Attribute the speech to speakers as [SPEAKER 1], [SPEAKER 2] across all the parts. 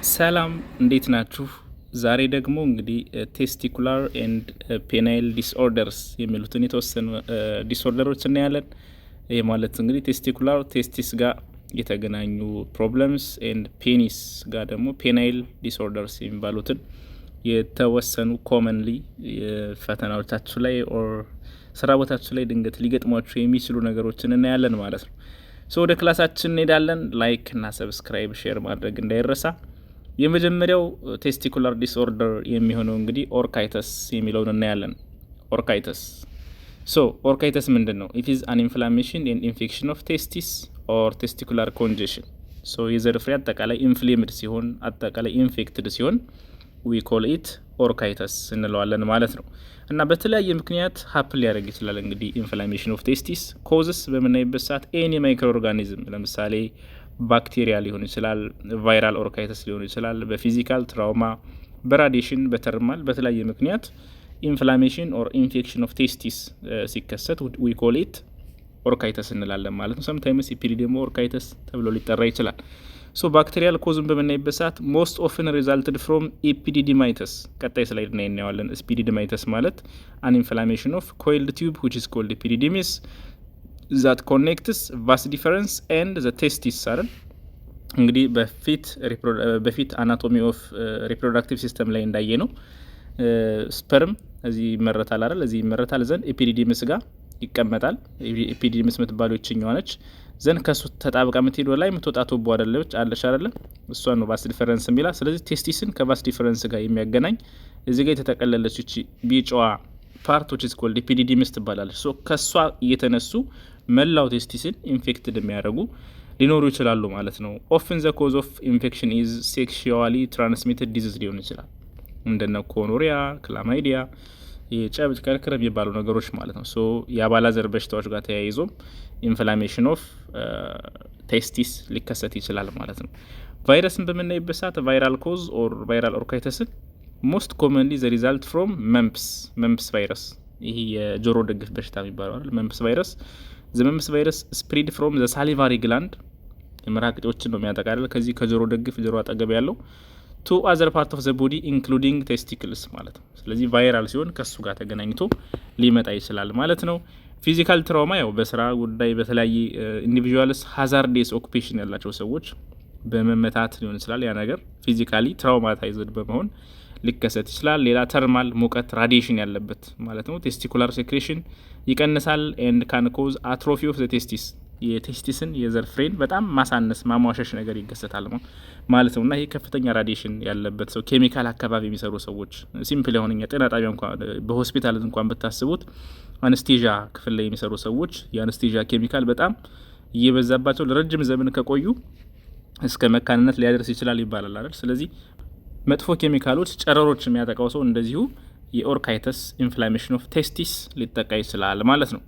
[SPEAKER 1] ሰላም እንዴት ናችሁ? ዛሬ ደግሞ እንግዲህ ቴስቲኩላር ኤንድ ፔናይል ዲስኦርደርስ የሚሉትን የተወሰኑ ዲስኦርደሮች እናያለን። ይህ ማለት እንግዲህ ቴስቲኩላር ቴስቲስ ጋር የተገናኙ ፕሮብለምስ ኤንድ ፔኒስ ጋር ደግሞ ፔናይል ዲስኦርደርስ የሚባሉትን የተወሰኑ ኮመንሊ ፈተናዎቻችሁ ላይ ኦር ስራ ቦታችሁ ላይ ድንገት ሊገጥሟችሁ የሚችሉ ነገሮችን እናያለን ማለት ነው። ወደ ክላሳችን እንሄዳለን። ላይክ እና ሰብስክራይብ ሼር ማድረግ እንዳይረሳ። የመጀመሪያው ቴስቲኩላር ዲስኦርደር የሚሆነው እንግዲህ ኦርካይተስ የሚለውን እናያለን። ኦርካይተስ ምንድን ነው? ኢት ኢዝ አን ኢንፍላሜሽን ኤንድ ኢንፌክሽን ኦፍ ቴስቲስ ኦር ቴስቲኩላር ኮንጀሽን። የዘር ፍሬ አጠቃላይ ኢንፍሌምድ ሲሆን አጠቃላይ ኢንፌክትድ ሲሆን ዊ ኮል ኢት ኦርካይተስ እንለዋለን ማለት ነው። እና በተለያየ ምክንያት ሀፕል ሊያደርግ ይችላል። እንግዲህ ኢንፍላሜሽን ኦፍ ቴስቲስ ኮዝስ በምናይበት ሰዓት ኤኒ ማይክሮ ኦርጋኒዝም ለምሳሌ ባክቴሪያ ሊሆን ይችላል፣ ቫይራል ኦርካይተስ ሊሆን ይችላል፣ በፊዚካል ትራውማ፣ በራዲሽን፣ በተርማል በተለያየ ምክንያት ኢንፍላሜሽን ኦር ኢንፌክሽን ኦፍ ቴስቲስ ሲከሰት ዊ ኮል ኢት ኦርካይተስ እንላለን ማለት ነው። ሰምታይምስ ኢፒዲዲሞ ኦርካይተስ ተብሎ ሊጠራ ይችላል። ባክቴሪያል ኮዝን በምናይበት ሰዓት ሞስት ኦፍን ሪዛልትድ ፍሮም ኤፒዲዲማይተስ። ቀጣይ ስላይድ ላይ እናየዋለን። ኤፒዲዲማይተስ ማለት አን ኢንፍላሜሽን ኦፍ ኮይልድ ቲዩብ ዊች ኢዝ ኮልድ ኤፒዲዲሚስ ዛት ኮኔክትስ ቫስ ዲፈረንስ ኤንድ ዘ ቴስቲስ አይደል። እንግዲህ በፊት አናቶሚ ኦፍ ሪፕሮዳክቲቭ ሲስተም ላይ እንዳየ ነው ስፐርም እዚህ ይመረታል አይደል፣ እዚህ ይመረታል ዘንድ ኤፒዲዲምስ ጋር ይቀመጣል። ኤፒዲዲምስ የምትባለው ይችኛዋ ነች። ዘንድ ከሱ ተጣብቃ የምትሄድ ወደ ላይ የምትወጣ ቱቦ አይደለች አለች አይደለ፣ እሷ ነው ቫስ ዲፈረንስ የሚላ። ስለዚህ ቴስቲስን ከቫስ ዲፈረንስ ጋር የሚያገናኝ እዚህ ጋር የተጠቀለለች እቺ ቢጫዋ ፓርት ዊች ኢዝ ኮልድ ኤፒዲዲምስ ትባላለች። ከሷ እየተነሱ መላው ቴስቲስን ኢንፌክትድ የሚያደርጉ ሊኖሩ ይችላሉ ማለት ነው። ኦፍን ዘ ኮዝ ኦፍ ኢንፌክሽን ኢዝ ሴክሹዋሊ ትራንስሚትድ ዲዚዝ ሊሆን ይችላል፣ እንደነ ኮኖሪያ፣ ክላማይዲያ፣ የጨብጥ ከርክር የሚባሉ ነገሮች ማለት ነው። የአባላዘር በሽታዎች ጋር ተያይዞም ኢንፍላሜሽን ኦፍ ቴስቲስ ሊከሰት ይችላል ማለት ነው። ቫይረስን በምናይበት ሰዓት ቫይራል ኮዝ ኦር ቫይራል ኦርካይተስን ሞስት ኮመንሊ ዘ ሪዛልት ፍሮም መምፕስ ቫይረስ። ይህ የጆሮ ደግፍ በሽታ የሚባለው አይደል፣ መምፕስ ቫይረስ። ዘ መምፕስ ቫይረስ ስፕሪድ ፍሮም ዘ ሳሊቫሪ ግላንድ፣ የምራቅጤዎችን ነው የሚያጠቃልል ከዚህ ከጆሮ ደግፍ ጆሮ አጠገብ ያለው ቱ አዘር ፓርት ኦፍ ዘ ቦዲ ኢንክሉዲንግ ቴስቲክልስ ማለት ነው። ስለዚህ ቫይራል ሲሆን ከሱ ጋር ተገናኝቶ ሊመጣ ይችላል ማለት ነው። ፊዚካል ትራውማ ያው በስራ ጉዳይ በተለያየ ኢንዲቪዥዋልስ ሃዛርዴስ ኦኩፔሽን ያላቸው ሰዎች በመመታት ሊሆን ይችላል። ያ ነገር ፊዚካሊ ትራውማታይዝድ በመሆን ሊከሰት ይችላል። ሌላ ተርማል ሙቀት ራዲሽን ያለበት ማለት ነው። ቴስቲኩላር ሴክሬሽን ይቀንሳል ኤንድ ካን ኮዝ አትሮፊ ኦፍ ዘ ቴስቲስ፣ የቴስቲስን የዘር ፍሬን በጣም ማሳነስ ማሟሸሽ ነገር ይከሰታል ማለት ነው። እና ይህ ከፍተኛ ራዲሽን ያለበት ሰው፣ ኬሚካል አካባቢ የሚሰሩ ሰዎች፣ ሲምፕል የሆነኛ ጤና ጣቢያ እንኳን በሆስፒታል እንኳን ብታስቡት አነስቴዣ ክፍል ላይ የሚሰሩ ሰዎች የአነስቴዣ ኬሚካል በጣም እየበዛባቸው ለረጅም ዘመን ከቆዩ እስከ መካንነት ሊያደርስ ይችላል ይባላል አይደል። ስለዚህ መጥፎ ኬሚካሎች ጨረሮች የሚያጠቃው ሰው እንደዚሁ የኦርካይተስ ኢንፍላሜሽን ኦፍ ቴስቲስ ሊጠቃ ይችላል ማለት ነው።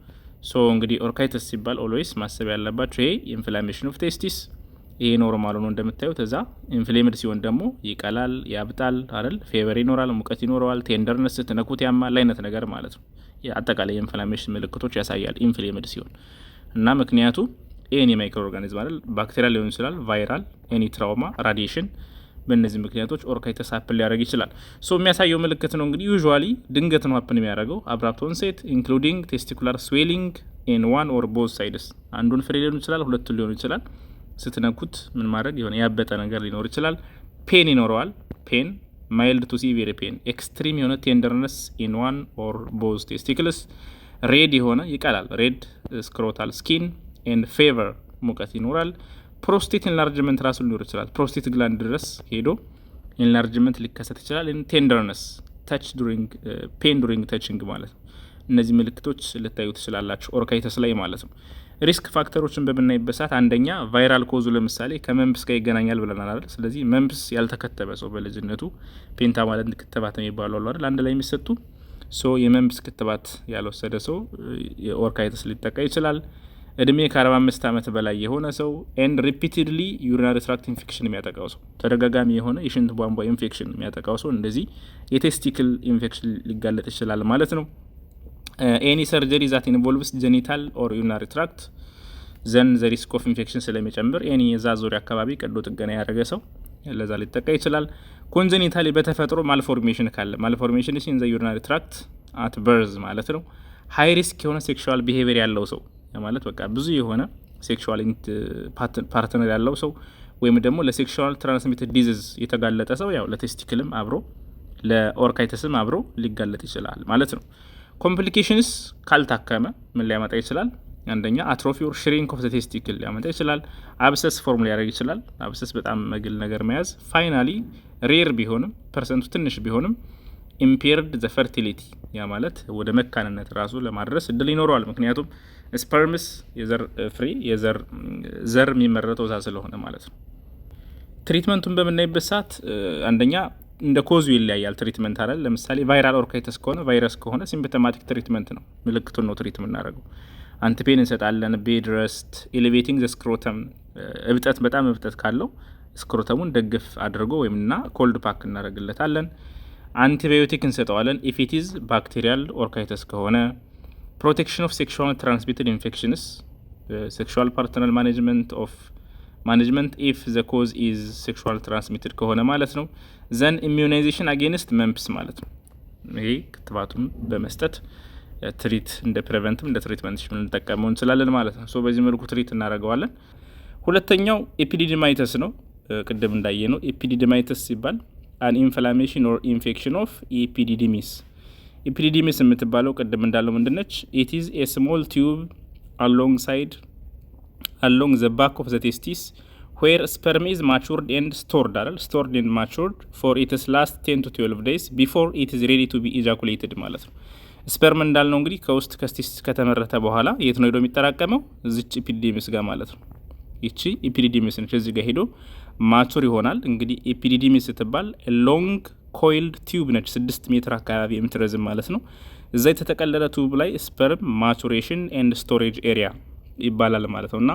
[SPEAKER 1] እንግዲህ ኦርካይተስ ሲባል ኦልዌይስ ማሰብ ያለባቸው ይሄ ኢንፍላሜሽን ኦፍ ቴስቲስ፣ ይሄ ኖርማል ነው እንደምታዩት። እዛ ኢንፍሌምድ ሲሆን ደግሞ ይቀላል፣ ያብጣል አይደል፣ ፌቨር ይኖራል፣ ሙቀት ይኖረዋል፣ ቴንደርነስ ስትነኩት ያማል አይነት ነገር ማለት ነው። አጠቃላይ የኢንፍላሜሽን ምልክቶች ያሳያል ኢንፍሌምድ ሲሆን እና ምክንያቱ ኤኒ ማይክሮ ኦርጋኒዝም አይደል፣ ባክቴሪያ ሊሆን ይችላል፣ ቫይራል፣ ኤኒ ትራውማ፣ ራዲሽን፣ በእነዚህ ምክንያቶች ኦርካይተስ ሀፕን ሊያደርግ ይችላል። የሚያሳየው ምልክት ነው እንግዲህ ዩዥዋሊ ድንገት ነው ሀፕን የሚያደርገው። አብራፕት ኦንሴት ኢንክሉዲንግ ቴስቲኩላር ስዌሊንግ ኢን ዋን ኦር ቦዝ ሳይድስ፣ አንዱን ፍሬ ሊሆን ይችላል፣ ሁለቱን ሊሆን ይችላል። ስትነኩት ምን ማድረግ የሆነ ያበጠ ነገር ሊኖር ይችላል። ፔን ይኖረዋል። ፔን ማይልድ ቱ ሲቪር ፔን፣ ኤክስትሪም የሆነ ቴንደርነስ ኢን ዋን ኦር ቦዝ ቴስቲክልስ፣ ሬድ የሆነ ይቀላል፣ ሬድ ስክሮታል ስኪን ኤንድ ፌቨር፣ ሙቀት ይኖራል። ፕሮስቴት ኢንላርጅመንት ራሱ ሊኖር ይችላል። ፕሮስቴት ግላንድ ድረስ ሄዶ ኢንላርጅመንት ሊከሰት ይችላል። ቴንደርነስ፣ ታች ዱሪንግ ፔን ዱሪንግ ታችንግ ማለት ነው። እነዚህ ምልክቶች ልታዩ ትችላላችሁ ኦርካይተስ ላይ ማለት ነው። ሪስክ ፋክተሮችን በምናይበት ሰዓት አንደኛ ቫይራል ኮዙ ለምሳሌ ከመምፕስ ጋር ይገናኛል ብለናል አይደል። ስለዚህ መምፕስ ያልተከተበ ሰው በልጅነቱ ፔንታ ማለት ክትባት የሚባሉ አሉ አይደል፣ አንድ ላይ የሚሰጡ የመምፕስ ክትባት ያልወሰደ ሰው የኦርካይተስ ሊጠቃ ይችላል። እድሜ ከ45 ዓመት በላይ የሆነ ሰው ኤንድ ሪፒትድሊ ዩሪናሪ ትራክት ኢንፌክሽን የሚያጠቃው ሰው፣ ተደጋጋሚ የሆነ የሽንት ቧንቧ ኢንፌክሽን የሚያጠቃው ሰው እንደዚህ የቴስቲክል ኢንፌክሽን ሊጋለጥ ይችላል ማለት ነው። ኤኒ ሰርጀሪ ዛት ኢንቮልቭስ ጀኒታል ኦር ዩሪናሪ ትራክት ዘን ዘ ሪስክ ኦፍ ኢንፌክሽን ስለሚጨምር ኤኒ የዛ ዙሪያ አካባቢ ቀዶ ጥገና ያደረገ ሰው ለዛ ሊጠቃ ይችላል። ኮንጀኒታሊ በተፈጥሮ ማልፎርሜሽን ካለ ማልፎርሜሽን ኢን ዘ ዩሪናሪ ትራክት አት በርዝ ማለት ነው። ሃይ ሪስክ የሆነ ሴክሹዋል ቢሄቪየር ያለው ሰው ማለት በቃ ብዙ የሆነ ሴክሹዋል ፓርትነር ያለው ሰው ወይም ደግሞ ለሴክሹዋል ትራንስሚትድ ዲዚዝ የተጋለጠ ሰው ያው ለቴስቲክልም አብሮ ለኦርካይተስም አብሮ ሊጋለጥ ይችላል ማለት ነው። ኮምፕሊኬሽንስ ካልታከመ ምን ሊያመጣ ይችላል? አንደኛ አትሮፊ ኦር ሽሪንክ ኦፍ ዘ ቴስቲክል ሊያመጣ ይችላል። አብሰስ ፎርም ሊያደርግ ይችላል። አብሰስ በጣም መግል ነገር መያዝ። ፋይናሊ ሬር ቢሆንም ፐርሰንቱ ትንሽ ቢሆንም ኢምፔርድ ዘ ፈርቲሊቲ ያ ማለት ወደ መካንነት ራሱ ለማድረስ እድል ይኖረዋል። ምክንያቱም ስፐርምስ የዘር ፍሬ ዘር የሚመረተው እዛ ስለሆነ ማለት ነው። ትሪትመንቱን በምናይበት ሰዓት አንደኛ እንደ ኮዙ ይለያያል። ትሪትመንት አይደል። ለምሳሌ ቫይራል ኦርካይተስ ከሆነ ቫይረስ ከሆነ ሲምፕቶማቲክ ትሪትመንት ነው፣ ምልክቱን ነው ትሪት የምናደርገው። አንቲፔን እንሰጣለን። ቤድ ረስት፣ ኤሌቬቲንግ ዘ ስክሮተም እብጠት በጣም እብጠት ካለው ስክሮተሙን ደግፍ አድርጎ ወይምና ኮልድ ፓክ እናደርግለታለን። አንቲባዮቲክ እንሰጠዋለን ኢፍ ኢት ኢዝ ባክቴሪያል ኦርካይተስ ከሆነ። ፕሮቴክሽን ኦፍ ሴክሹዋል ትራንስሚትድ ኢንፌክሽንስ ሴክሹዋል ፓርትነር ማኔጅመንት ኢፍ ዘ ኮዝ ኢዝ ሴክሹዋል ትራንስሚትድ ከሆነ ማለት ነው። ዘን ኢሚዩናይዜሽን አጌንስት መንፕስ ማለት ነው። ይሄ ክትባቱን በመስጠት ትሪት እንደ ፕሬቨንትም እንደ ትሪትመንት ልንጠቀመው እንችላለን ማለት ነው። ሶ በዚህ መልኩ ትሪት እናደርገዋለን። ሁለተኛው ኤፒዲዲማይተስ ነው። ቅድም እንዳየ ነው ኤፒዲዲማይተስ ሲባል አን ኢንፍላሜሽን ኦር ኢንፌክሽን ኦፍ ኤፒዲዲሚስ። ኤፒዲዲሚስ የምትባለው ቅድም እንዳለው ምንድነች? ኢት ኢዝ ኤ ስሞል ቲዩብ along the back of the testis where sperm is matured and stored for its last 10 to 12 days before it is ready to be ejaculated ማለት ነው። ስፐርም እንዳልነው እንግዲህ ከውስጥ ከስቲስ ከተመረተ በኋላ የት ነው ሄዶ የሚጠራቀመው? እዚች ኤፒዲዲሚስ ጋር ማለት ነው። ይቺ ኤፒዲዲሚስ ነች። እዚህ ጋር ሄዶ ማቹር ይሆናል። እንግዲህ ኤፒዲዲሚስ ስትባል ሎንግ ኮይልድ ቲዩብ ነች፣ 6 ሜትር አካባቢ የምትረዝም ማለት ነው። እዛ የተጠቀለለ ቲዩብ ላይ ስፐርም ማቹሬሽን ኤንድ ስቶሬጅ ኤሪያ ይባላል ማለት ነው። እና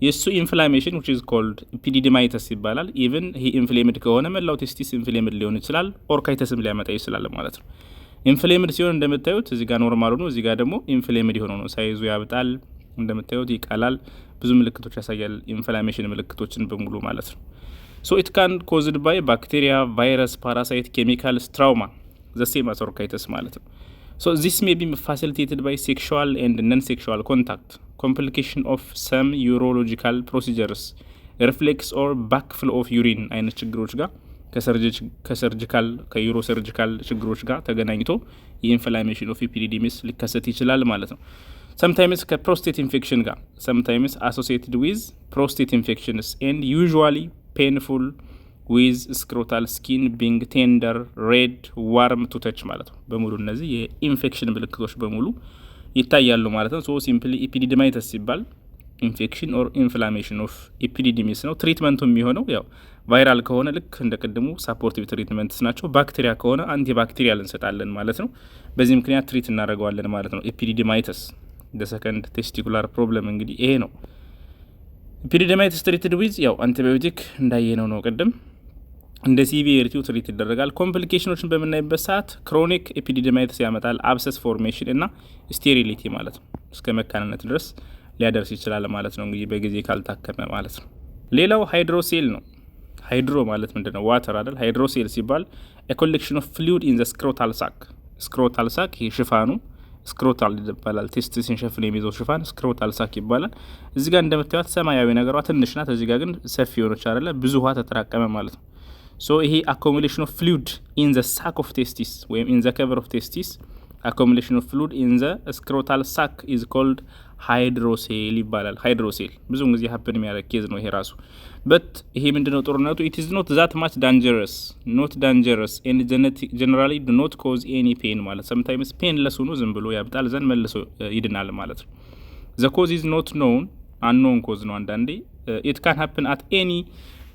[SPEAKER 1] የሱ ኢንፍላሜሽን which is called epididymitis ይባላል። ኢቭን ይሄ ኢንፍሌምድ ከሆነ መላው ቴስቲስ ኢንፍሌምድ ሊሆን ይችላል፣ ኦርካይተስም ሊያመጣ ይችላል ማለት ነው። ኢንፍሌምድ ሲሆን እንደምታዩት እዚህ ጋር ኖርማል ነው፣ እዚህ ጋር ደግሞ ኢንፍሌምድ የሆነው ነው። ሳይዙ ያብጣል፣ እንደምታዩት ይቃላል፣ ብዙ ምልክቶች ያሳያል፣ ኢንፍላሜሽን ምልክቶችን በሙሉ ማለት ነው። ሶ ኢት ካን ኮዝድ ባይ ባክቴሪያ፣ ቫይረስ፣ ፓራሳይት፣ ኬሚካልስ፣ ትራውማ ዘ ሴም አስ ኦርካይተስ ማለት ነው። So this may be facilitated by sexual and non-sexual contact, complication of some urological procedures, reflex or backflow of urine አይነት ችግሮች ጋር ከሰርጂካል ከዩሮሰርጂካል ችግሮች ጋር ተገናኝቶ የኢንፍላሜሽን ኦፍ ኤፒዲዲሚስ ሊከሰት ይችላል ማለት ነው። sometimes ከፕሮስቴት ኢንፌክሽን ጋር sometimes associated with prostate infections and usually painful with scrotal skin being tender, red, warm to touch ማለት ነው። በሙሉ እነዚህ የኢንፌክሽን ምልክቶች በሙሉ ይታያሉ ማለት ነው። ሶ ሲምፕሊ ኤፒዲዲማይተስ ሲባል ኢንፌክሽን ኦር ኢንፍላሜሽን ኦፍ ኤፒዲዲሚስ ነው። ትሪትመንቱ የሚሆነው ያው ቫይራል ከሆነ ልክ እንደ ቅድሙ ሳፖርቲቭ ትሪትመንትስ ናቸው። ባክቴሪያ ከሆነ አንቲባክቴሪያል እንሰጣለን ማለት ነው። በዚህ ምክንያት ትሪት እናደርገዋለን ማለት ነው። ኤፒዲዲማይተስ the second testicular problem እንግዲህ ይሄ ነው። ኤፒዲዲማይተስ ትሪትድ ዊዝ ያው አንቲባዮቲክ እንዳየነው ነው ቅድም እንደ ሲቪሪቲው ትሪት ይደረጋል። ኮምፕሊኬሽኖችን በምናይበት ሰዓት ክሮኒክ ኤፒዲዲማይተስ ያመጣል፣ አብሰስ ፎርሜሽን እና ስቴሪሊቲ ማለት ነው። እስከ መካንነት ድረስ ሊያደርስ ይችላል ማለት ነው፣ እንግዲህ በጊዜ ካልታከመ ማለት ነው። ሌላው ሃይድሮሴል ነው። ሃይድሮ ማለት ምንድነው? ዋተር አይደል? ሃይድሮሴል ሲባል a collection of fluid in the scrotal sac። ስክሮታል ሳክ ይሄ ሽፋኑ ስክሮታል ይባላል። ቴስቲስን ሸፍኖ የሚይዘው ሽፋን ስክሮታል ሳክ ይባላል። እዚህ ጋር እንደምታዩት ሰማያዊ ነገሯ ትንሽ ናት፣ እዚህ ጋር ግን ሰፊ ሆነች አይደለ? ብዙ ውሃ ተጠራቀመ ማለት ነው። ሶ ይሄ accumulation of fluid in the sac of testis ወይም in the cover of testis accumulation of fluid in the scrotal sac is called hydrocele ይባላል። ሃይድሮሴል ብዙውን ጊዜ ሀፕን የሚያደርግ ኬዝ ነው ይሄ ራሱ። በት ይሄ ምንድነው ጦርነቱ? it is not that much dangerous and generally do not cause any pain ማለት sometimes painless ሆኖ ዝም ብሎ ያብጣል ዘንድ መልሶ ይድናል ማለት ነው። the cause is not known unknown cause ነው አንዳንዴ። it can happen at any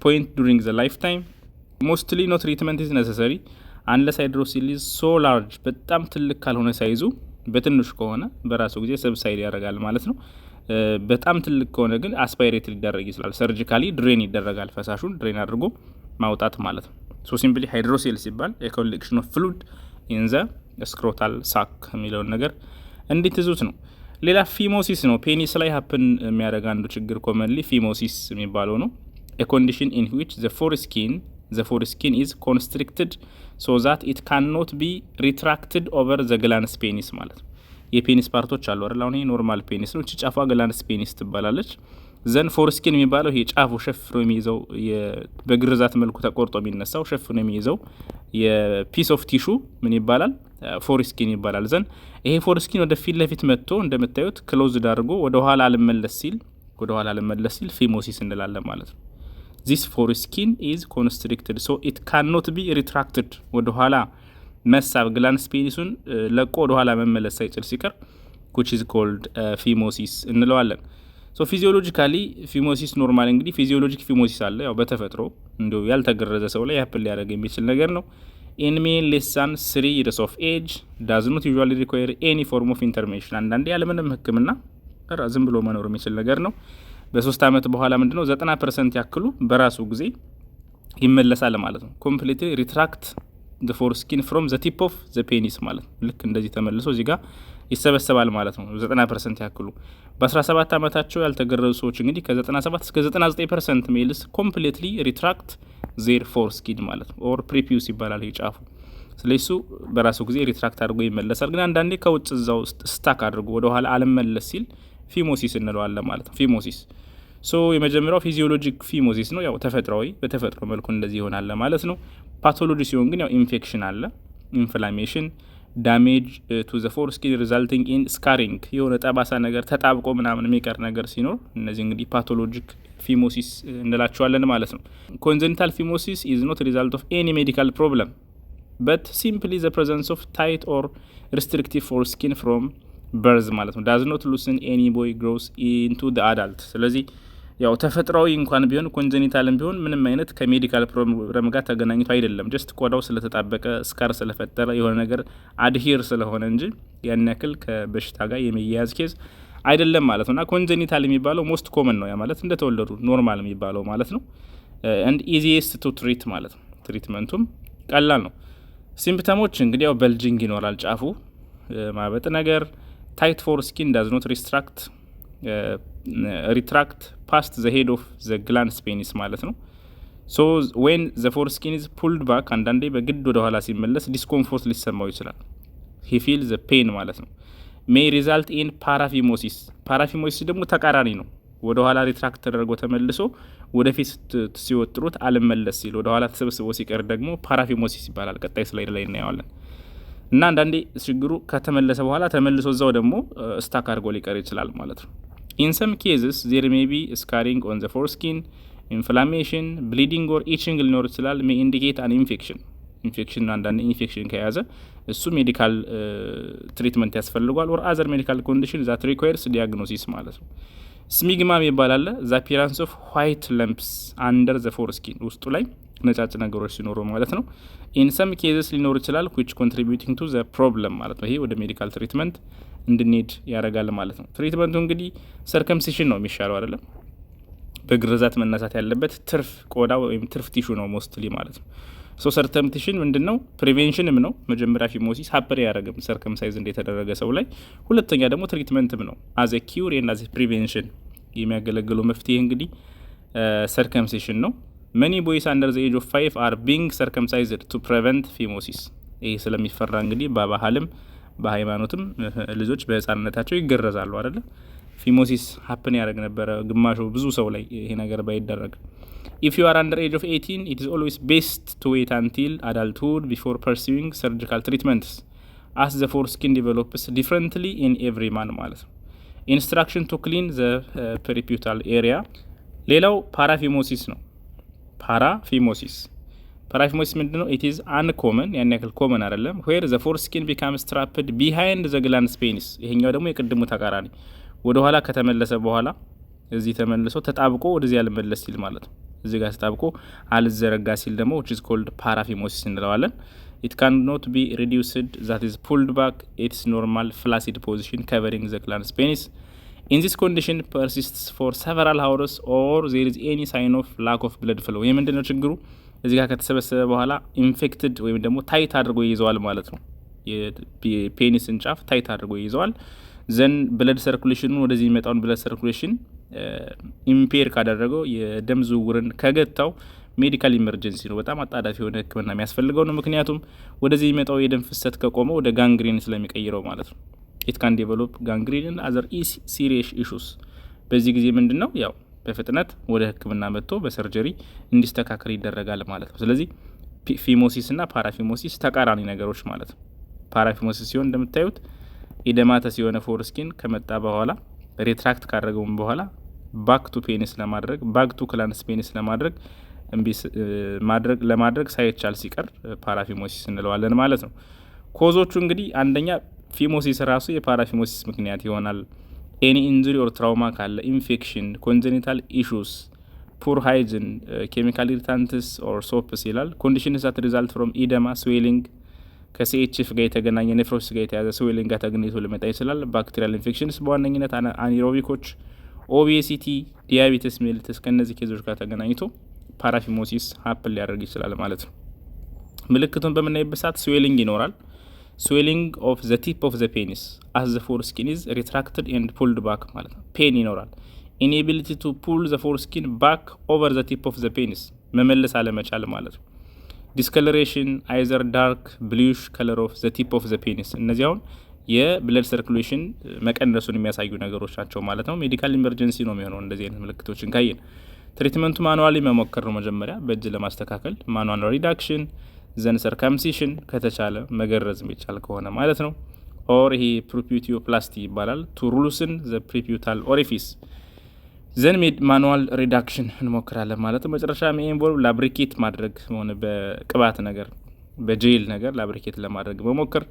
[SPEAKER 1] point during the lifetime. Mostly no treatment is necessary unless hydrocele is so large በጣም ትልቅ ካልሆነ ሳይዙ በትንሹ ከሆነ በራሱ ጊዜ ሰብሳይድ ያደርጋል ማለት ነው። በጣም ትልቅ ከሆነ ግን አስፓይሬት ሊደረግ ይችላል። ሰርጂካሊ ድሬን ይደረጋል፣ ፈሳሹን ድሬን አድርጎ ማውጣት ማለት ነው። ሶ ሲምፕሊ ሃይድሮሴል ሲባል a collection of fluid in the scrotal sac የሚለውን ነገር እንዴት ይዙት ነው። ሌላ ፊሞሲስ ነው። ፔኒስ ላይ ሀፕን የሚያደርግ አንዱ ችግር ኮመንሊ ፊሞሲስ የሚባለው ነው። a condition in which the foreskin the foreskin is constricted so that it cannot be retracted over the glans penis ማለት ነው። የፔኒስ ፓርቶች አሉ አይደል? አሁን ይሄ ኖርማል ፔኒስ ነው። እቺ ጫፏ ግላንስ ፔኒስ ትባላለች። ዘን ፎርስኪን የሚባለው ይሄ ጫፉ ሸፍኖ የሚይዘው በግርዛት መልኩ ተቆርጦ የሚነሳው ሸፍኖ የሚይዘው የፒስ ኦፍ ቲሹ ምን ይባላል? ፎርስኪን ይባላል። ዘን ይሄ ፎርስኪን ወደ ፊት ለፊት መጥቶ እንደምታዩት ክሎዝድ አድርጎ ወደ ኋላ አልመለስ ሲል ፊሞሲስ እንላለን ማለት ነው። this foreskin is constricted so it cannot be retracted ወደ ኋላ መሳብ ግላንስ ፔኒሱን ለቆ ወደ ኋላ መመለስ ሳይችል ሲቀር which is called phimosis እንለዋለን። ሶ ፊዚዮሎጂካሊ ፊሞሲስ ኖርማል እንግዲህ ፊዚዮሎጂክ ፊሞሲስ አለ። ያው በተፈጥሮ እንደው ያልተገረዘ ሰው ላይ ያፕል ሊያደርግ የሚችል ነገር ነው። in men less than 3 years of age does not usually require any form of intervention አንዳንዴ ያለምንም ህክምና ዝም ብሎ መኖር የሚችል ነገር ነው። በ3 አመት በኋላ ምንድነው 90% ያክሉ በራሱ ጊዜ ይመለሳል ማለት ነው። completely retract the foreskin from the tip of the penis ማለት ነው። ልክ እንደዚህ ተመልሶ እዚህ ጋር ይሰበሰባል ማለት ነው 90% ያክሉ። በ17 አመታቸው ያልተገረዙ ሰዎች እንግዲህ ከ97 እስከ 99% ሜልስ completely retract their foreskin ማለት ነው or prepuce ይባላል ይጫፉ። ስለዚህ እሱ በራሱ ጊዜ ሪትራክት አድርጎ ይመለሳል። ግን አንዳንዴ ከውጭ እዛው ስታክ አድርጎ ወደ ኋላ አልመለስ ሲል ፊሞሲስ እንለዋለን ማለት ነው። ፊሞሲስ ሶ የመጀመሪያው ፊዚዮሎጂክ ፊሞሲስ ነው። ያው ተፈጥሯዊ በተፈጥሮ መልኩ እንደዚህ ይሆናል ማለት ነው። ፓቶሎጂ ሲሆን ግን ያው ኢንፌክሽን አለ፣ ኢንፍላሜሽን፣ ዳሜጅ ቱ ዘ ፎርስኪን ሪዛልቲንግ ኢን ስካሪንግ የሆነ ጠባሳ ነገር ተጣብቆ ምናምን የሚቀር ነገር ሲኖር እነዚህ እንግዲህ ፓቶሎጂክ ፊሞሲስ እንላቸዋለን ማለት ነው። ኮንጀኒታል ፊሞሲስ ኢዝ ኖት ሪዛልት ኦፍ ኤኒ ሜዲካል ፕሮብለም but simply the presence of tight or restrictive foreskin from birth ማለት ነው does not loosen any boy grows into the adult። ስለዚህ ያው ተፈጥሯዊ እንኳን ቢሆን ኮንጀኒታልም ቢሆን ምንም አይነት ከሜዲካል ፕሮብለም ጋር ተገናኝቶ አይደለም። ጀስት ቆዳው ስለተጣበቀ ስካር ስለፈጠረ የሆነ ነገር አድሂር ስለሆነ እንጂ ያን ያክል ከበሽታ ጋር የሚያያዝ ኬዝ አይደለም ማለት ነውና ኮንጀኒታል የሚባለው ሞስት ኮመን ነው። ያ ማለት እንደተወለዱ ኖርማል የሚባለው ማለት ነው and easiest to treat ማለት ነው። ትሪትመንቱም ቀላል ነው። ሲምፕተሞች እንግዲህ ያው በልጂንግ ይኖራል፣ ጫፉ ማበጥ ነገር፣ ታይት ፎርስኪን ዳዝ ኖት ሪትራክት ፓስት ዘ ሄድ ኦፍ ዘ ግላንስ ፔኒስ ማለት ነው። ሶ ዌን ዘ ፎርስኪን ኢዝ ፑልድ ባክ አንዳንዴ በግድ ወደ ኋላ ሲመለስ ዲስኮምፎርት ሊሰማው ይችላል። ሂ ፊል ዘ ፔን ማለት ነው። ሜይ ሪዛልት ኢን ፓራፊሞሲስ። ፓራፊሞሲስ ደግሞ ተቃራኒ ነው። ወደ ኋላ ሪትራክት ተደርጎ ተመልሶ ወደፊት ሲወጥሩት አልመለስ ሲል ወደ ኋላ ተሰብስቦ ሲቀር ደግሞ ፓራፊሞሲስ ይባላል። ቀጣይ ስላይድ ላይ እናየዋለን። እና አንዳንዴ ችግሩ ከተመለሰ በኋላ ተመልሶ እዛው ደግሞ ስታክ አድርጎ ሊቀር ይችላል ማለት ነው። ኢን ሰም ኬዝስ ዜር ሜይ ቢ ስካሪንግ ኦን ዘ ፎርስኪን፣ ኢንፍላሜሽን፣ ብሊዲንግ ኦር ኢቺንግ ሊኖር ይችላል። ሜይ ኢንዲኬት አን ኢንፌክሽን አንዳንዴ ኢንፌክሽን ከያዘ እሱ ሜዲካል ትሪትመንት ያስፈልጓል። ኦር አዘር ሜዲካል ኮንዲሽን ዛት ሪኳየርስ ዲያግኖሲስ ማለት ነው። ስሚግማ ይባላል። ዘ አፒራንስ ኦፍ ዋይት ለምፕስ አንደር ዘ ፎርስኪን ውስጡ ላይ ነጫጭ ነገሮች ሲኖሩ ማለት ነው። ኢን ሰም ኬዝስ ሊኖር ይችላል which contributing to the problem ማለት ነው። ይሄ ወደ ሜዲካል ትሪትመንት እንድንሄድ ያደርጋል ማለት ነው። ትሪትመንቱ እንግዲህ ሰርከምሲሽን ነው የሚሻለው አይደለም። በግርዛት መነሳት ያለበት ትርፍ ቆዳ ወይም ትርፍ ቲሹ ነው ሞስትሊ ማለት ነው። ሶ ሰርከምሲሽን ምንድነው? ፕሪቬንሽንም ነው። መጀመሪያ ፊሞሲስ ሀፐር ያደረገም ሰርከምሳይዝ እንደተደረገ ሰው ላይ፣ ሁለተኛ ደግሞ ትሪትመንትም ነው። አዘ ኪውር እና አዘ ፕሪቬንሽን የሚያገለግለው መፍትሄ እንግዲህ ሰርከምሲሽን ነው። many boys under the age of 5 are being circumcised to prevent phimosis። ይሄ ስለሚፈራ እንግዲህ በባህልም በሃይማኖትም ልጆች በህፃንነታቸው ይገረዛሉ አይደል? ፊሞሲስ ሀፕን ያደርግ ነበር ግማሹ ብዙ ሰው ላይ ይሄ ነገር ባይደረግ። if you are under age of 18 it is always best to wait until adulthood before pursuing surgical treatments as the foreskin develops differently in every man ማለት ነው። instruction to clean the periputal area። ሌላው ፓራፊሞሲስ ነው። ፓራፊሞሲስ ምንድነው? it is uncommon ያን ያክል ኮመን አይደለም። where the foreskin becomes trapped behind the glans penis። ይሄኛው ደግሞ የቅድሙ ተቃራኒ ወደ ኋላ ከተመለሰ በኋላ እዚህ ተመልሶ ተጣብቆ ወደዚህ ያልመለስ ሲል ማለት ነው። እዚህ ጋር ተጣብቆ አልዘረጋ ሲል ደግሞ which is called paraphimosis እንለዋለን። it cannot be reduced that is pulled back its normal flaccid position covering the glans penis. in this condition persists for several hours or there is any sign of lack of blood flow። ይሄ ምንድነው ችግሩ? እዚህ ጋር ከተሰበሰበ በኋላ ኢንፌክትድ ወይም ደግሞ ታይት አድርጎ ይይዘዋል ማለት ነው። የፔኒስን ጫፍ ታይት አድርጎ ይይዘዋል። ዘን ብለድ ሰርኩሌሽኑ ወደዚህ የሚመጣውን ብለድ ሰርኩሌሽን ኢምፔር ካደረገው የደም ዝውውርን ከገታው ሜዲካል ኢመርጀንሲ ነው። በጣም አጣዳፊ የሆነ ህክምና የሚያስፈልገው ነው። ምክንያቱም ወደዚህ የሚመጣው የደም ፍሰት ከቆመ ወደ ጋንግሪን ስለሚቀይረው ማለት ነው። ኢት ካን ዴቨሎፕ ጋንግሪን እና አዘር ሲሪየስ ኢሹስ። በዚህ ጊዜ ምንድነው ያው በፍጥነት ወደ ህክምና መጥቶ በሰርጀሪ እንዲስተካከል ይደረጋል ማለት ነው። ስለዚህ ፊሞሲስ እና ፓራፊሞሲስ ተቃራኒ ነገሮች ማለት ነው። ፓራፊሞሲስ ሲሆን እንደምታዩት ኢደማተስ የሆነ ፎርስኪን ከመጣ በኋላ ሪትራክት ካደረገውም በኋላ ባክ ቱ ፔኒስ ለማድረግ ባክ ቱ ክላንስ ፔኒስ ለማድረግ ሳይቻል ሲቀር ፓራፊሞሲስ እንለዋለን ማለት ነው። ኮዞቹ እንግዲህ አንደኛ ፊሞሲስ ራሱ የፓራፊሞሲስ ምክንያት ይሆናል። ኤኒ ኢንጁሪ ኦር ትራውማ ካለ፣ ኢንፌክሽን፣ ኮንጀኒታል ኢሹስ፣ ፑር ሃይጅን፣ ኬሚካል ኢሪታንትስ ኦር ሶፕስ ይላል። ኮንዲሽንስ ዛት ሪዛልት ፍሮም ኢደማ ስዌሊንግ፣ ከሲኤችኤፍ ጋር የተገናኘ ኔፍሮሲስ ጋር የተያዘ ስዌሊንግ ጋር ተገናኝቶ ሊመጣ ይችላል። ባክቴሪያል ኢንፌክሽንስ በዋነኝነት አኒሮቢኮች፣ ኦቤሲቲ፣ ዲያቤትስ ሜሊተስ ከእነዚህ ኬዞች ጋር ተገናኝቶ ፓራፊሞሲስ ሀፕን ሊያደርግ ይችላል ማለት ነው። ምልክቱን በምናይበት ሰዓት ስዌሊንግ ይኖራል። ስዌሊንግ ኦፍ ዘ ቲፕ ኦፍ ዘ ፔኒስ አስ ዘ ፎርስኪን ኢዝ ሪትራክትድ ኤንድ ፑልድ ባክ ማለት ነው። ፔን ይኖራል። ኢንኤቢሊቲ ቱ ፑል ዘ ፎርስኪን ባክ ኦቨር ዘ ቲፕ ኦፍ ዘ ፔኒስ መመለስ አለመቻል ማለት ነው። ዲስከለሬሽን አይዘር ዳርክ ብሉሽ ከለር ኦፍ ዘ ቲፕ ኦፍ ዘ ፔኒስ፣ እነዚህ አሁን የብለድ ሰርኩሌሽን መቀነሱን የሚያሳዩ ነገሮች ናቸው ማለት ነው። ሜዲካል ኢመርጀንሲ ነው የሚሆነው እንደዚህ አይነት ምልክቶችን ካየን። ትሪትመንቱ ማኑዋሊ መሞከር ነው መጀመሪያ በእጅ ለማስተካከል ማኑዋል ሪዳክሽን፣ ዘን ሰርከምሲሽን ከተቻለ መገረዝ የሚቻል ከሆነ ማለት ነው። ኦር ይሄ ፕሪፒዩቲዮፕላስቲ ይባላል ቱ ሩሉስን ዘ ፕሪፒዩታል ኦሪፊስ፣ ዘን ማኑዋል ሪዳክሽን እንሞክራለን ማለት ነው። መጨረሻ ኢንቮልቭ ላብሪኬት ማድረግ ሆነ በቅባት ነገር በጄል ነገር ላብሪኬት ለማድረግ መሞከር፣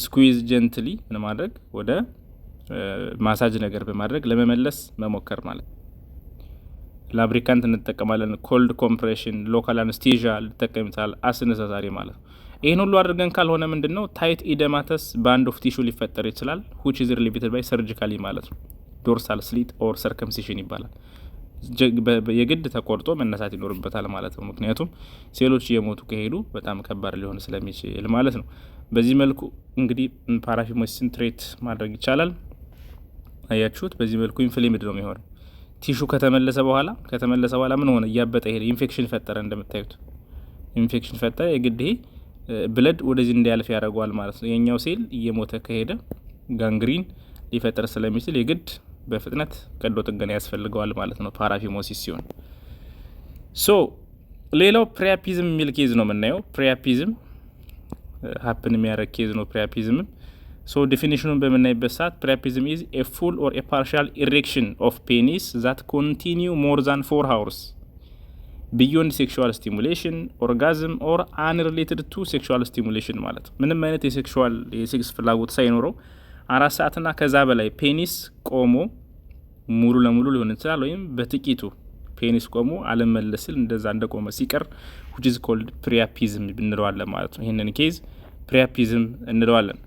[SPEAKER 1] ስኩዊዝ ጀንትሊ ለማድረግ ወደ ማሳጅ ነገር በማድረግ ለመመለስ መሞከር ማለት ነው። ላብሪካንት እንጠቀማለን። ኮልድ ኮምፕሬሽን፣ ሎካል አነስቴዥያ ልጠቀምታል አስነሳሳሪ ማለት ነው። ይህን ሁሉ አድርገን ካልሆነ ምንድነው ታይት ኢደማተስ ባንድ ኦፍ ቲሹ ሊፈጠር ይችላል which is relieved by surgically ማለት ነው። ዶርሳል ስሊት ኦር ሰርከምሲሽን ይባላል። የግድ ተቆርጦ መነሳት ይኖርበታል ማለት ነው። ምክንያቱም ሴሎች እየሞቱ ከሄዱ በጣም ከባድ ሊሆን ስለሚችል ማለት ነው። በዚህ መልኩ እንግዲህ ፓራፊሞሲስን ትሬት ማድረግ ይቻላል። አያችሁት? በዚህ መልኩ ኢንፍሌምድ ነው የሚሆነው። ቲሹ ከተመለሰ በኋላ ምን ሆነ? እያበጠ ሄደ። ኢንፌክሽን ፈጠረ። እንደምታዩት ኢንፌክሽን ፈጠረ። የግድ ይሄ ብለድ ወደዚህ እንዲያልፍ ያደርገዋል ማለት ነው። የኛው ሴል እየሞተ ከሄደ ጋንግሪን ሊፈጠር ስለሚችል የግድ በፍጥነት ቀዶ ጥገና ያስፈልገዋል ማለት ነው ፓራፊሞሲስ ሲሆን። ሌላው ፕሪያፒዝም የሚል ኬዝ ነው የምናየው። ፕሪያፒዝም ሀፕን የሚያደርግ ኬዝ ነው ፕሪያፒዝም። ዴፊኒሽኑን በምናይበት ሰዓት ፕሪያፒዝም ኢዝ ኤ ፉል ኦር ኤ ፓርሻል ኢሬክሽን ኦፍ ፔኒስ ዛት ኮንቲኒው ሞር ዛን 4 hours ቢዮንድ ሴክሹዋል ስቲሙሌሽን ኦርጋዝም ኦር አንሪሌትድ ቱ ሴክሹዋል ስቲሙሌሽን ማለት ነው። ምንም አይነት የሴክስ ፍላጎት ሳይኖረው 4 ሰዓትና ከዛ በላይ ፔኒስ ቆሞ ሙሉ ለሙሉ ሊሆን ይችላል ወይም በጥቂቱ ፔኒስ ቆሞ አለመለስል እንደዛ እንደቆመ ሲቀር which is called priapism እንለዋለን ማለት ነው። ይሄንን ኬዝ ፕሪያፒዝም እንለዋለን።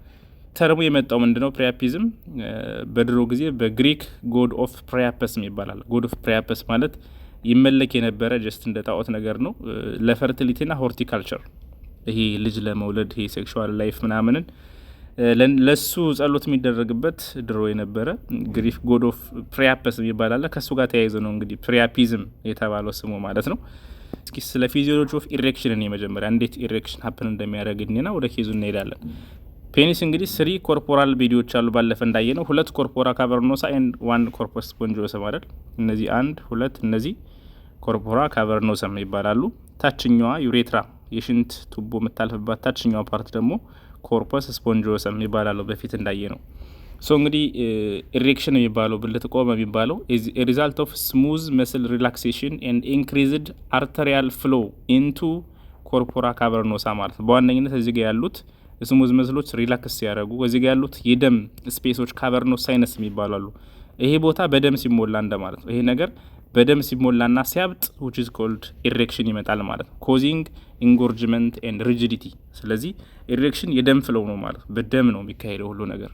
[SPEAKER 1] ተርሙ የመጣው ምንድነው? ፕሪያፒዝም በድሮ ጊዜ በግሪክ ጎድ ኦፍ ፕሪያፐስ ይባላል። ጎድ ኦፍ ፕሪያፐስ ማለት ይመለክ የነበረ ጀስት እንደ ጣዖት ነገር ነው ለፈርቲሊቲና ሆርቲካልቸር፣ ይሄ ልጅ ለመውለድ ይሄ ሴክሹዋል ላይፍ ምናምንን ለሱ ጸሎት የሚደረግበት ድሮ የነበረ ግሪክ ጎድ ኦፍ ፕሪያፐስ ይባላል። ከሱ ጋር ተያይዞ ነው እንግዲህ ፕሪያፒዝም የተባለው ስሙ ማለት ነው። እስኪ ስለ ፊዚዮሎጂ ኦፍ ኢሬክሽን ነው መጀመሪያ እንዴት ኢሬክሽን ሀፕን እንደሚያደርግና ወደ ኬዙ እንሄዳለን። ፔኒስ እንግዲህ 3 ኮርፖራል ቪዲዮዎች አሉ። ባለፈ እንዳየ ነው 2 ኮርፖራ ካቨርኖሳ ኤንድ 1 ኮርፖስ ስፖንጂዮሰም አይደል? እነዚህ 1 2 እነዚህ ኮርፖራ ካቨርኖሰም ይባላሉ። ታችኛዋ ዩሬትራ የሽንት ቱቦ የምታልፍባት ታችኛዋ ፓርት ደግሞ ኮርፖስ ስፖንጂዮሰም ይባላሉ በፊት እንዳየ ነው። እንግዲህ ኢሬክሽን የሚባለው ብልት ቆመ የሚባለው is a result of smooth muscle relaxation and increased arterial flow into corpora cavernosa ማለት ነው። በዋነኝነት እዚህ ጋር ያሉት ስሙዝ መስሎች ሪላክስ ያደርጉ እዚህ ጋር ያሉት የደም ስፔሶች ካቨርኖስ ሳይነስ የሚባላሉ። ይሄ ቦታ በደም ሲሞላ እንደማለት ነው። ይሄ ነገር በደም ሲሞላና ሲያብጥ which is called erection ይመጣል ማለት ነው። causing engorgement and rigidity። ስለዚህ erection የደም ፍለው ነው ማለት ነው። በደም ነው የሚካሄደው ሁሉ ነገር።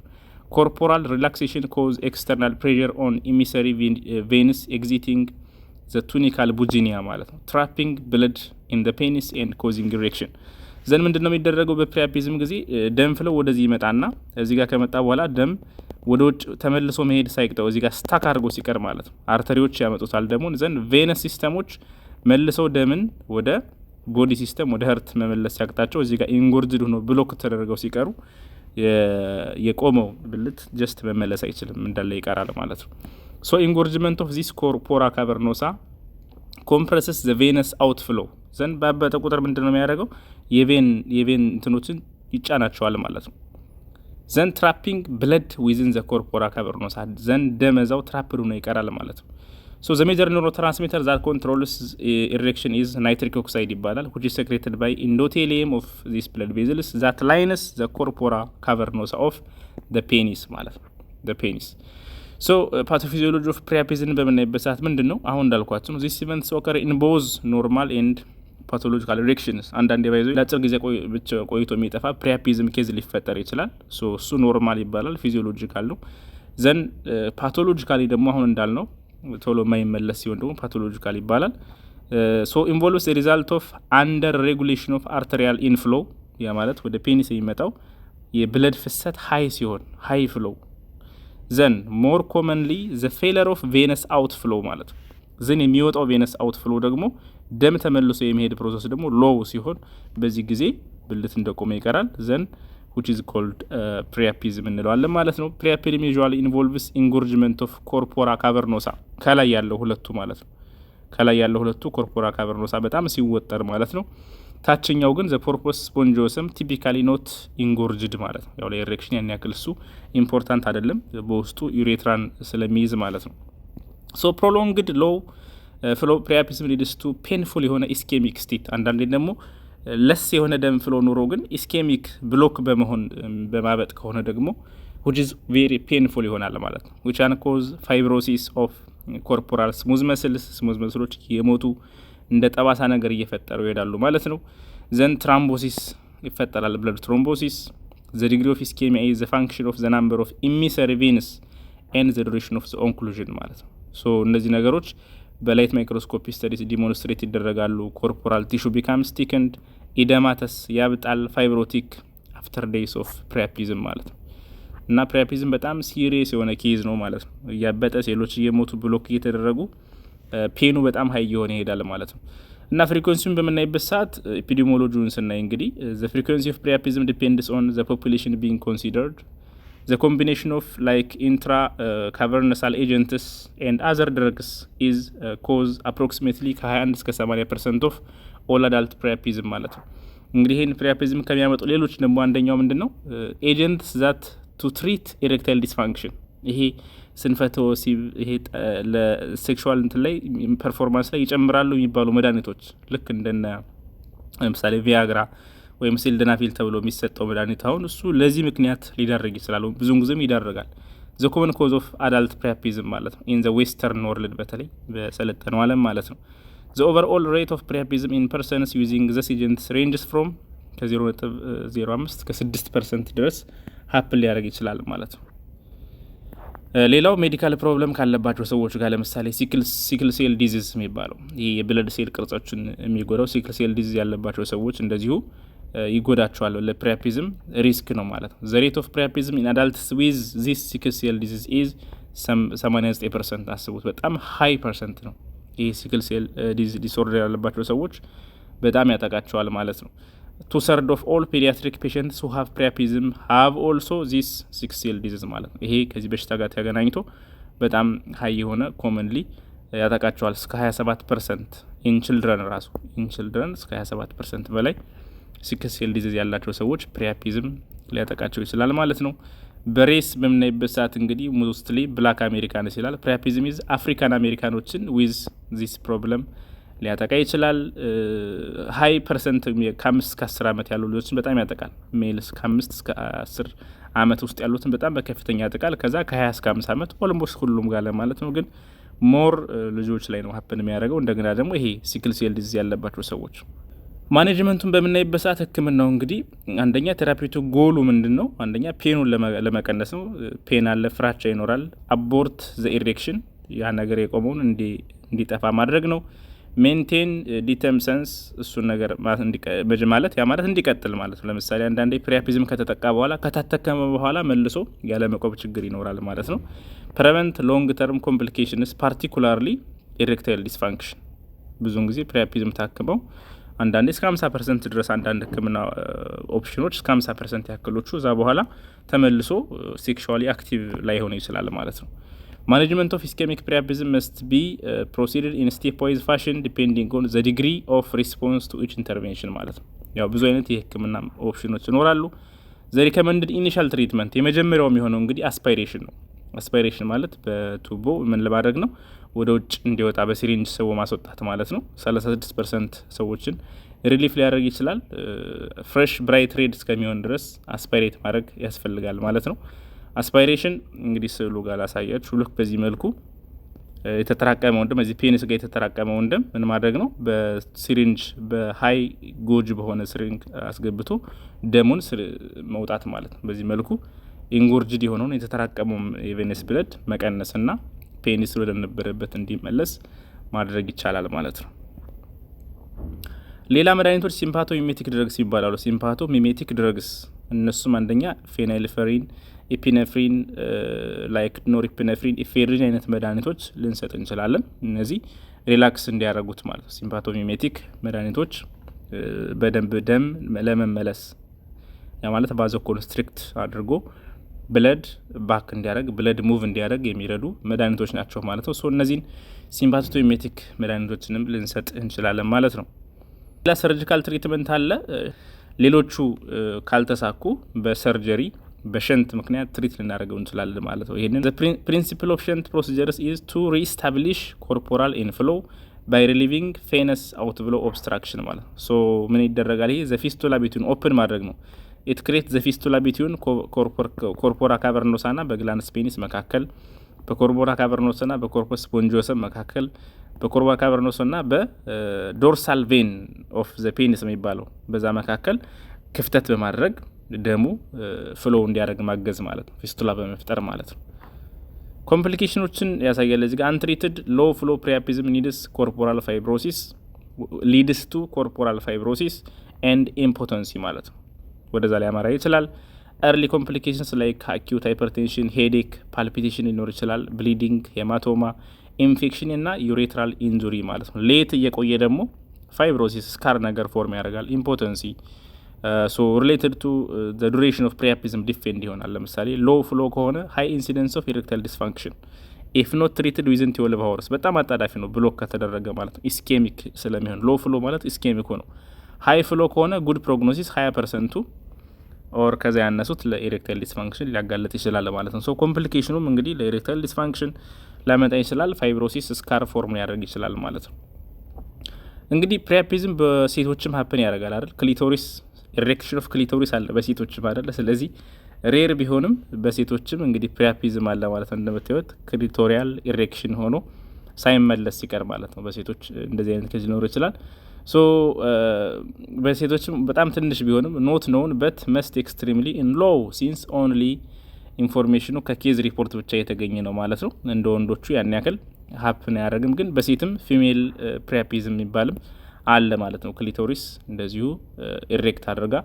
[SPEAKER 1] corporal relaxation cause external pressure on emissary veins exiting the tunical buginia ማለት ነው። trapping blood in the penis and causing erection። ዘን ምንድነው የሚደረገው? በፕሪያፒዝም ጊዜ ደም ፍለው ወደዚህ ይመጣና እዚህ ጋር ከመጣ በኋላ ደም ወደ ውጭ ተመልሶ መሄድ ሳይቅጠው እዚህ ጋር ስታክ አድርጎ ሲቀር ማለት ነው። አርተሪዎች ያመጡታል ደሙን። ዘን ቬነስ ሲስተሞች መልሰው ደምን ወደ ቦዲ ሲስተም ወደ ሀርት መመለስ ሲያቅታቸው እዚህ ጋር ኢንጎርጅድ ሆኖ ብሎክ ተደረገው ሲቀሩ የቆመው ብልት ጀስት መመለስ አይችልም እንዳለ ይቀራል ማለት ነው። ሶ ኢንጎርጅመንት ኦፍ ዚስ ኮርፖራ ካቨርኖሳ ኮምፕረስስ ዘ ቬነስ አውትፍሎ ዘንድ ባበጠ ቁጥር ምንድነው የሚያደርገው የቬን እንትኖችን ይጫናቸዋል ማለት ነው። ዘን ትራፒንግ ብለድ ዊዝን ዘ ኮርፖራ ካቨርኖሳ ዘን ደመዛው ትራፕድ ሆኖ ይቀራል ማለት ነው። ሶ ዘ ሜጀር ኒውሮ ትራንስሚተር ዛት ኮንትሮልስ ኢሬክሽን ኢዝ ናይትሪክ ኦክሳይድ ይባላል which is secreted by endothelium of these blood vessels that lines the corpora cavernosa of the penis ማለት ነው the penis. ሶ ፓቶፊዚዮሎጂ ኦፍ ፕሪያፒዝን በምናይበት ሰዓት ምንድነው አሁን እንዳልኳችሁ ነው this events occur in both normal and pathological erections አንዳንዴ ባይዘው ለአጭር ጊዜ ቆይቶ የሚጠፋ ፕሪያፒዝም ኬዝ ሊፈጠር ይችላል። ሶ እሱ ኖርማል ይባላል ፊዚዮሎጂካል ነው። ዘን ፓቶሎጂካሊ ደግሞ አሁን እንዳልነው ቶሎ የማይመለስ ሲሆን ደግሞ ፓቶሎጂካል ይባላል። ሶ ኢንቮልቭስ ሪዛልት ኦፍ አንደር ሬጉሌሽን ኦፍ አርተሪያል ኢንፍሎ ያ ማለት ወደ ፔኒስ የሚመጣው የብለድ ፍሰት ሀይ ሲሆን ሀይ ፍሎ ዘን ሞር ኮመንሊ ዘ ፌለር ኦፍ ቬነስ አውት ፍሎ ማለት ነው። ዘን የሚወጣው ቬነስ አውት ፍሎ ደግሞ ደም ተመልሶ የሚሄድ ፕሮሰስ ደግሞ ሎው ሲሆን በዚህ ጊዜ ብልት እንደቆመ ይቀራል። ዘን which is called priapism እንለዋለን ማለት ነው። priapism usually involves engorgement of corpora cavernosa ከላይ ያለው ሁለቱ ማለት ነው። ከላይ ያለው ሁለቱ corpora cavernosa በጣም ሲወጠር ማለት ነው። ታችኛው ግን the porpoise spongiosum typically not engorged ማለት ነው። ያው ለኢሬክሽን ያን ያክል እሱ ኢምፖርታንት አይደለም በውስጡ ዩሬትራን ስለሚይዝ ማለት ነው። so prolonged low flow priapism leads to painful የሆነ ischemic state አንዳንዴ ደግሞ ለስ የሆነ ደም ፍሎ ኑሮ ግን ኢስኬሚክ ብሎክ በመሆን በማበጥ ከሆነ ደግሞ which is very painful ይሆናል ማለት ነው። which can cause fibrosis of corporal smooth muscles የሞቱ እንደ ጠባሳ ነገር እየፈጠሩ ይሄዳሉ ማለት ነው። then thrombosis ይፈጠራል blood thrombosis the degree of ischemia is the function of the number of emissary veins and the duration of the occlusion ማለት ነው። so እነዚህ ነገሮች በላይት ማይክሮስኮፒ ስተዲስ ዲሞንስትሬት ይደረጋሉ። ኮርፖራል ቲሹ ቢካምስ ቲክንድ ኢደማተስ ያብጣል ፋይብሮቲክ አፍተር ዴይስ ኦፍ ፕሪያፒዝም ማለት ነው። እና ፕሪያፒዝም በጣም ሲሪየስ የሆነ ኬዝ ነው ማለት ነው። እያበጠ ሴሎች እየሞቱ ብሎክ እየተደረጉ ፔኑ በጣም ሀይ የሆነ ይሄዳል ማለት ነው። እና ፍሪኩዌንሲውን በምናይበት ሰዓት ኤፒዲሞሎጂውን ስናይ እንግዲህ the frequency of priapism depends on the population being considered. The combination of like intra-cavernous agents and other drugs is cause approximately ከ21 እስከ 80% of all adult priapism ማለት ነው። እንግዲህ ይሄን ፕሪያፒዝም ከሚያመጡ ሌሎች ደግሞ አንደኛው ምንድነው agents that to treat erectile dysfunction ይሄ ስንፈተ ወሲብ ይሄ ለሴክሹዋል እንትን ላይ ፐርፎርማንስ ላይ ይጨምራሉ የሚባሉ መድኃኒቶች ልክ እንደነ ለምሳሌ ቪያግራ ወይም ሲልደናፊል ተብሎ የሚሰጠው መድኃኒት አሁን እሱ ለዚህ ምክንያት ሊዳረግ ይችላል። ብዙውን ጊዜም ይዳረጋል። the common cause of adult priapism ማለት ነው in the western world በተለይ በሰለጠነው ዓለም ማለት ነው። the overall rate of priapism in persons using these agents ranges from ከ0.05 እስከ 6% ድረስ ሀፕን ሊያደርግ ይችላል ማለት ነው። ሌላው ሜዲካል ፕሮብለም ካለባቸው ሰዎች ጋር ለምሳሌ ሲክል ሴል ዲዚዝ የሚባለው ይሄ የብለድ ሴል ቅርጾችን የሚጎዳው ሲክል ሴል ዲዚዝ ያለባቸው ሰዎች እንደዚሁ ይጎዳቸዋል። ለፕሪያፒዝም ሪስክ ነው ማለት ነው። the rate of priapism in adults with this sickle cell disease is 89%። አስቡት በጣም ሃይ ፐርሰንት ነው። ይሄ ሲክል ሴል ዲስኦርደር ያለባቸው ሰዎች በጣም ያጠቃቸዋል ማለት ነው። 2/3 of all pediatric patients who have priapism have also this sickle cell disease ማለት ነው። ይሄ ከዚህ በሽታ ጋር ተገናኝቶ በጣም ሃይ የሆነ ኮመንሊ ያጠቃቸዋል እስከ 27% in children ራሱ in children እስከ 27% በላይ ሲክል ሴል ዲዚዝ ያላቸው ሰዎች ፕሪያፒዝም ሊያጠቃቸው ይችላል ማለት ነው። በሬስ በምናይበት ሰዓት እንግዲህ ሞስትሊ ብላክ አሜሪካንስ ይላል። ፕሪያፒዝም ኢዝ አፍሪካን አሜሪካኖችን ዊዝ ዚስ ፕሮብለም ሊያጠቃ ይችላል። ሃይ ፐርሰንት ከ5 እስከ 10 ዓመት ያሉ ልጆችን በጣም ያጠቃል። ሜልስ ከ5 እስከ 10 ዓመት ውስጥ ያሉትን በጣም በከፍተኛ ያጠቃል። ከዛ ከ20 እስከ 50 ዓመት ኦልሞስት ሁሉም ጋር ማለት ነው። ግን ሞር ልጆች ላይ ነው ሀፕን የሚያደርገው። እንደገና ደግሞ ይሄ ሲክል ሴል ዲዚዝ ያለባቸው ሰዎች ማኔጅመንቱን በምናይበት ሰዓት ህክምናው እንግዲህ አንደኛ ቴራፒውቲክ ጎሉ ምንድነው? አንደኛ ፔኑን ለመቀነስ ነው። ፔን አለ፣ ፍራቻ ይኖራል። አቦርት ዘ ኢሬክሽን ያ ነገር የቆመውን እንዲጠፋ ማድረግ ነው። ሜንቴን ዲተምሰንስ እሱን ነገር ማለት ያ ማለት እንዲቀጥል ማለት ነው። ለምሳሌ አንዳንዴ ፕሪያፒዝም ከተጠቃ በኋላ ከታተከመ በኋላ መልሶ ያለ መቆም ችግር ይኖራል ማለት ነው። ፕሪቨንት ሎንግ ተርም ኮምፕሊኬሽንስ ፓርቲኩላርሊ ኢሬክታይል ዲስፋንክሽን ብዙውን ጊዜ ፕሪያፒዝም ታክመው አንዳንዴ እስከ 50% ድረስ አንዳንድ ህክምና ኦፕሽኖች እስከ 50% ያክሎቹ እዛ በኋላ ተመልሶ ሴክሹዋሊ አክቲቭ ላይ ሆነ ይችላል ማለት ነው። ማኔጅመንት ኦፍ ኢስኬሚክ ፕሪያፒዝም መስት ቢ ፕሮሲድድ ኢን ስቴፕ ዋይዝ ፋሽን ዲፔንዲንግ ኦን ዘ ዲግሪ ኦፍ ሪስፖንስ ቱ ኢች ኢንተርቬንሽን ማለት ነው። ያው ብዙ አይነት የህክምና ኦፕሽኖች ይኖራሉ። ዘ ሪኮመንድድ ኢኒሻል ትሪትመንት የመጀመሪያው የሚሆነው እንግዲህ አስፓይሬሽን ነው። አስፓይሬሽን ማለት በቱቦ ምን ለማድረግ ነው? ወደ ውጭ እንዲወጣ በሲሪንጅ ሰው ማስወጣት ማለት ነው። 36% ሰዎችን ሪሊፍ ሊያደርግ ይችላል። ፍሬሽ ብራይት ሬድ እስከሚሆን ድረስ አስፓይሬት ማድረግ ያስፈልጋል ማለት ነው። አስፓይሬሽን እንግዲህ ስዕሉ ጋር ላሳያችሁ። ልክ በዚህ መልኩ የተጠራቀመውን ደም እዚህ ፔኒስ ጋር የተጠራቀመውን ደም ምን ማድረግ ነው? በሲሪንጅ በሀይ ጎጅ በሆነ ሲሪንጅ አስገብቶ ደሙን መውጣት ማለት ነው። በዚህ መልኩ ኢንጎርጅድ የሆነውን የተጠራቀመው የቬነስ ብለድ መቀነስና ፔኒስ ወደ ነበረበት እንዲመለስ ማድረግ ይቻላል ማለት ነው። ሌላ መድኃኒቶች ሲምፓቶ ሚሜቲክ ድረግስ ይባላሉ። ሲምፓቶ ሚሜቲክ ድረግስ እነሱም አንደኛ ፌናይልፈሪን፣ ኢፒኔፍሪን፣ ላይክ ኖርኢፒኔፍሪን፣ ኢፌድሪን አይነት መድኃኒቶች ልንሰጥ እንችላለን። እነዚህ ሪላክስ እንዲያደርጉት ማለት ነው። ሲምፓቶ ሚሜቲክ መድኃኒቶች በደንብ ደም ለመመለስ ያ ማለት ባዞ ኮንስትሪክት አድርጎ ብለድ ባክ እንዲያደርግ ብለድ ሙቭ እንዲያደርግ የሚረዱ መድኃኒቶች ናቸው ማለት ነው። ሶ እነዚህን ሲምፓቶ ሚሜቲክ መድኃኒቶችንም ልንሰጥ እንችላለን ማለት ነው። ሌላ ሰርጂካል ትሪትመንት አለ። ሌሎቹ ካልተሳኩ በሰርጀሪ በሸንት ምክንያት ትሪት ልናደርገው እንችላለን ማለት ነው። ይሄንን ፕሪንሲፕል ኦፍ ሸንት ፕሮሲጀርስ ኢዝ ቱ ሪስታብሊሽ ኮርፖራል ኢንፍሎ ባይ ሪሊቪንግ ፌነስ አውት ብሎ ኦብስትራክሽን ማለት ነው። ሶ ምን ይደረጋል? ይሄ ዘፊስቱላ ቢትዊን ኦፕን ማድረግ ነው። ኢት ክሬት ዘፊስቱላ ቢትዊን ኮርፖራ ካቨርኖሳ ና በግላንስ ፔኒስ መካከል፣ በኮርፖራ ካቨርኖሳ ና በኮርፖስ ስፖንጂዮሰም መካከል፣ በኮርፖራ ካቨርኖሳ ና በዶርሳል ቬን ኦፍ ዘ ፔኒስ የሚባለው በዛ መካከል ክፍተት በማድረግ ደሙ ፍሎ እንዲያደርግ ማገዝ ማለት ነው። ፊስቱላ በመፍጠር ማለት ነው። ኮምፕሊኬሽኖችን ያሳያል እዚህ ጋር። አንትሪትድ ሎ ፍሎ ፕሪያፒዝም ኒድስ ኮርፖራል ፋይብሮሲስ ሊድስ ቱ ኮርፖራል ፋይብሮሲስ ኤንድ ኢምፖተንሲ ማለት ነው። ወደዛ ላይ አማራ ይችላል። ኤርሊ ኮምፕሊኬሽንስ ላይክ አኪዩት ሃይፐርቴንሽን፣ ሄዴክ፣ ፓልፒቴሽን ሊኖር ይችላል። ብሊዲንግ፣ ሄማቶማ፣ ኢንፌክሽን እና ዩሬትራል ኢንጁሪ ማለት ነው። ሌት እየቆየ ደግሞ ፋይብሮሲስ ስካር ነገር ፎርም ያደርጋል። ኢምፖተንሲ ሶ ሪሌትድ ቱ ዘ ዱሬሽን ኦፍ ፕሪያፒዝም ዲፌንድ ይሆናል። ለምሳሌ ሎ ፍሎ ከሆነ ሃይ ኢንሲደንስ ኦፍ ኢሬክታይል ዲስፋንክሽን ኢፍ ኖት ትሪትድ ዊዝን 12 አወርስ በጣም አጣዳፊ ነው ብሎክ ከተደረገ ማለት ነው። ኢስኬሚክ ስለሚሆን ሎ ፍሎ ማለት ኢስኬሚክ ነው። ሃይ ፍሎ ከሆነ ጉድ ፕሮግኖሲስ 20%ቱ ኦር ከዛ ያነሱት ለኢሬክታይል ዲስፋንክሽን ሊያጋለጥ ይችላል ማለት ነው። ሶ ኮምፕሊኬሽኑም እንግዲህ ለኢሬክታይል ዲስፋንክሽን ላመጣ ይችላል። ፋይብሮሲስ ስካር ፎርም ሊያደርግ ይችላል ማለት ነው። እንግዲህ ፕሪያፒዝም በሴቶችም ሀፕን ያደርጋል አይደል? ክሊቶሪስ ኢሬክሽን ኦፍ ክሊቶሪስ አለ በሴቶችም አይደል? ስለዚህ ሬር ቢሆንም በሴቶችም እንግዲህ ፕሪያፒዝም አለ ማለት ነው። እንደምታዩት ክሊቶሪያል ኢሬክሽን ሆኖ ሳይመለስ ሲቀር ማለት ነው። በሴቶች እንደዚህ አይነት ኬዝ ሊኖር ይችላል። ሶ በሴቶችም በጣም ትንሽ ቢሆንም ኖት ኖውን በት መስት ኤክስትሪምሊ ኢን ሎው ሲንስ ኦንሊ ኢንፎርሜሽኑ ከኬዝ ሪፖርት ብቻ የተገኘ ነው ማለት ነው። እንደ ወንዶቹ ያን ያክል ሀፕን አያደርግም። ግን በሴትም ፊሜል ፕሪያፒዝም የሚባልም አለ ማለት ነው። ክሊቶሪስ እንደዚሁ ኢሬክት አድርጋ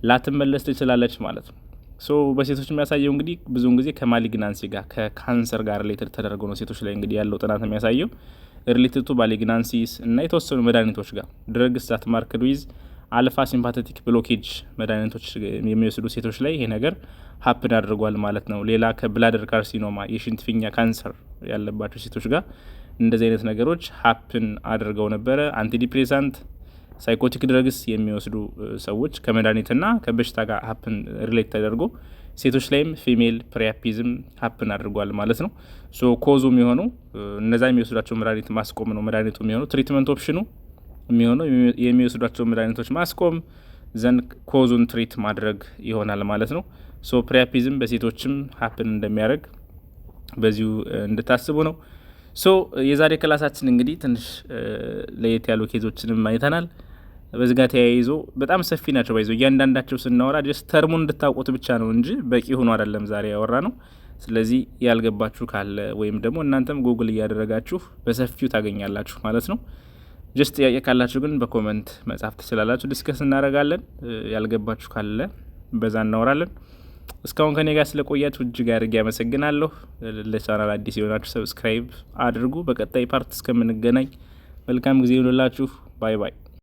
[SPEAKER 1] ላትመለስ ትችላለች ማለት ነው። ሶ በሴቶች የሚያሳየው እንግዲህ ብዙውን ጊዜ ከማሊግናንሲ ጋር ከካንሰር ጋር ሪሌትድ ተደርጎ ነው ሴቶች ላይ እንግዲህ ያለው ጥናት የሚያሳየው ሪሌትድ ቱ ማሊግናንሲስ እና የተወሰኑ መድኃኒቶች ጋር ድረግስ ዛት ማርክድ ዊዝ አልፋ ሲምፓቴቲክ ብሎኬጅ መድኃኒቶች የሚወስዱ ሴቶች ላይ ይሄ ነገር ሀፕን አድርጓል ማለት ነው። ሌላ ከብላደር ካርሲኖማ የሽንት ፊኛ ካንሰር ያለባቸው ሴቶች ጋር እንደዚህ አይነት ነገሮች ሀፕን አድርገው ነበረ። አንቲዲፕሬሳንት ሳይኮቲክ ድረግስ የሚወስዱ ሰዎች ከመድኃኒትና ከበሽታ ጋር ሀፕን ሪሌት ተደርጎ ሴቶች ላይም ፊሜል ፕሪያፒዝም ሀፕን አድርጓል ማለት ነው። ሶ ኮዙ የሚሆነው እነዛ የሚወስዷቸው መድኃኒት ማስቆም ነው። መድኃኒቱ የሚሆነው ትሪትመንት ኦፕሽኑ የሚሆነው የሚወስዷቸው መድኃኒቶች ማስቆም ዘንድ ኮዙን ትሪት ማድረግ ይሆናል ማለት ነው። ሶ ፕሪያፒዝም በሴቶችም ሀፕን እንደሚያደርግ በዚሁ እንድታስቡ ነው። ሶ የዛሬ ክላሳችን እንግዲህ ትንሽ ለየት ያሉ ኬዞችንም አይተናል። በዚህ ጋር ተያይዞ በጣም ሰፊ ናቸው። ባይዞ እያንዳንዳቸው ስናወራ ጀስት ተርሙን እንድታውቁት ብቻ ነው እንጂ በቂ ሆኖ አይደለም ዛሬ ያወራ ነው። ስለዚህ ያልገባችሁ ካለ ወይም ደግሞ እናንተም ጉግል እያደረጋችሁ በሰፊው ታገኛላችሁ ማለት ነው። ጀስት ጥያቄ ካላችሁ ግን በኮመንት መጻፍ ትችላላችሁ። ዲስከስ እናደርጋለን። ያልገባችሁ ካለ በዛ እናወራለን። እስካሁን ከኔ ጋር ስለቆያችሁ እጅግ አድርጌ ያመሰግናለሁ። ለቻናል አዲስ የሆናችሁ ሰብስክራይብ አድርጉ። በቀጣይ ፓርት እስከምንገናኝ መልካም ጊዜ ይሁንላችሁ። ባይ ባይ።